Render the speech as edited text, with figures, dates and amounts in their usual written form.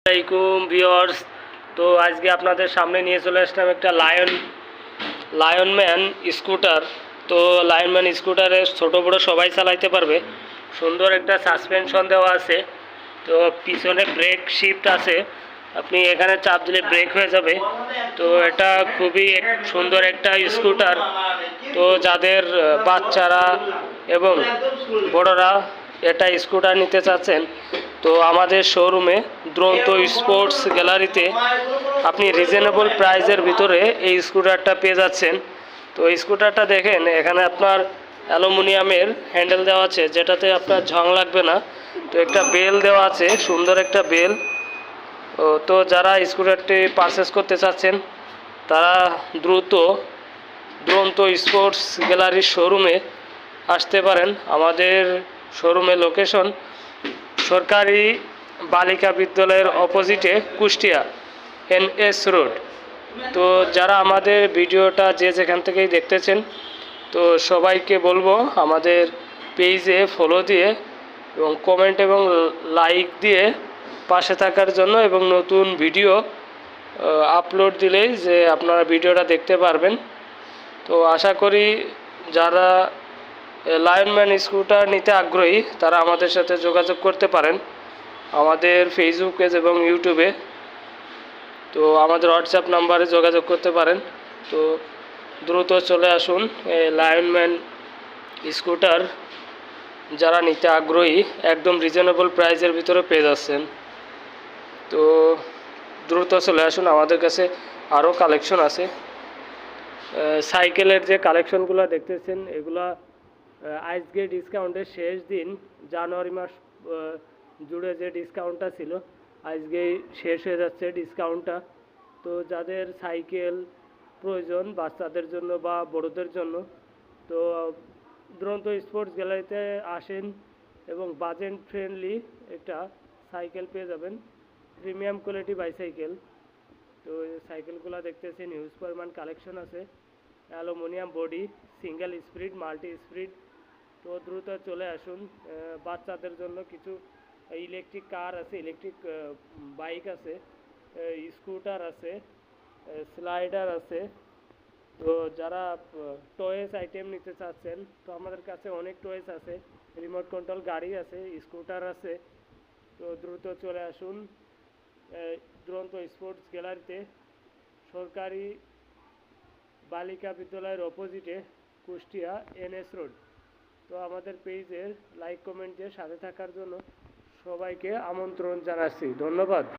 আসসালামাইকুম ভিউয়ার্স। তো আজকে আপনাদের সামনে নিয়ে চলে আসলাম একটা লায়নম্যান স্কুটার। তো লায়নম্যান স্কুটারে ছোট বড় সবাই চালাইতে পারবে। সুন্দর একটা সাসপেনশন দেওয়া আছে। তো পিছনে ব্রেক শিফট আছে, আপনি এখানে চাপ দিলে ব্রেক হয়ে যাবে। তো এটা খুবই সুন্দর একটা স্কুটার। তো যাদের বাচ্চারা এবং বড়রা এটা স্কুটার নিতে চাচ্ছেন, তো আমাদের শোরুমে দ্রন্ত স্পোর্টস গ্যালারিতে আপনি রিজনেবল প্রাইসের ভিতরে এই স্কুটারটা পেয়ে যাচ্ছেন। তো এই স্কুটারটা দেখেন, এখানে আপনার অ্যালুমিনিয়ামের হ্যান্ডেল দেওয়া আছে, যেটাতে আপনার ঝং লাগবে না। তো একটা বেল দেওয়া আছে, সুন্দর একটা বেল। তো যারা স্কুটারটি পারচেস করতে চাচ্ছেন তারা দ্রন্ত স্পোর্টস গ্যালারির শোরুমে আসতে পারেন। আমাদের শোরুমের লোকেশন সরকারি বালিকা বিদ্যালয়ের অপোজিটে, কুষ্টিয়া NS রোড। তো যারা আমাদের ভিডিওটা যেখান থেকেই দেখতেছেন, তো সবাইকে বলবো আমাদের পেজে ফলো দিয়ে এবং কমেন্ট এবং লাইক দিয়ে পাশে থাকার জন্য, এবং নতুন ভিডিও আপলোড দিলেই যে আপনারা ভিডিওটা দেখতে পারবেন। তো আশা করি যারা লায়নম্যান স্কুটার নিতে আগ্রহী তারা আমাদের সাথে যোগাযোগ করতে পারেন আমাদের ফেসবুক পেজ এবং ইউটিউবে। তো আমাদের হোয়াটসঅ্যাপ নাম্বারে যোগাযোগ করতে পারেন। তো দ্রুত চলে আসুন, লায়নম্যান স্কুটার যারা নিতে আগ্রহী একদম রিজনেবল প্রাইসের ভিতরে পেয়ে যাচ্ছেন। তো দ্রুত চলে আসুন, আমাদের কাছে আরও কালেকশন আছে। সাইকেলের যে কালেকশনগুলো দেখতেছেন, এগুলা আজকে ডিসকাউন্টের শেষ দিন, জানুয়ারি মাস জুড়ে যে ডিসকাউন্টটা ছিল আজকে শেষ হয়ে যাচ্ছে ডিসকাউন্টটা। তো যাদের সাইকেল প্রয়োজন বাচ্চাদের জন্য বা বড়দের জন্য, তো দ্রন্ত স্পোর্টস গ্যালারিতে আসেন এবং বাজেট ফ্রেন্ডলি একটা সাইকেল পেয়ে যাবেন, প্রিমিয়াম কোয়ালিটি বাইসাইকেল। তো সাইকেলগুলো দেখতেছেন, হিউজ পরিমাণ কালেকশন আছে। Aluminium body, single speed, multi speed. তো দ্রুত চলে আসুন। বাচ্চাদের জন্য কিছু ইলেকট্রিক কার আছে, ইলেকট্রিক বাইক আছে, স্কুটার আছে, স্লাইডার আছে। তো যারা টয়েস আইটেম নিতে চাচ্ছেন, তো আমাদের কাছে অনেক টয়েস আছে, রিমোট কন্ট্রোল গাড়ি আছে, স্কুটার আছে। তো দ্রুত চলে আসুন দ্রন্ত স্পোর্টস গ্যালারিতে, সরকারি বালিকা বিদ্যালয়ের অপোজিটে, কুষ্টিয়া NS রোড। তো আমাদের পেজের লাইক কমেন্ট দিয়ে সাথে থাকার জন্য সবাইকে আমন্ত্রণ জানাচ্ছি। ধন্যবাদ।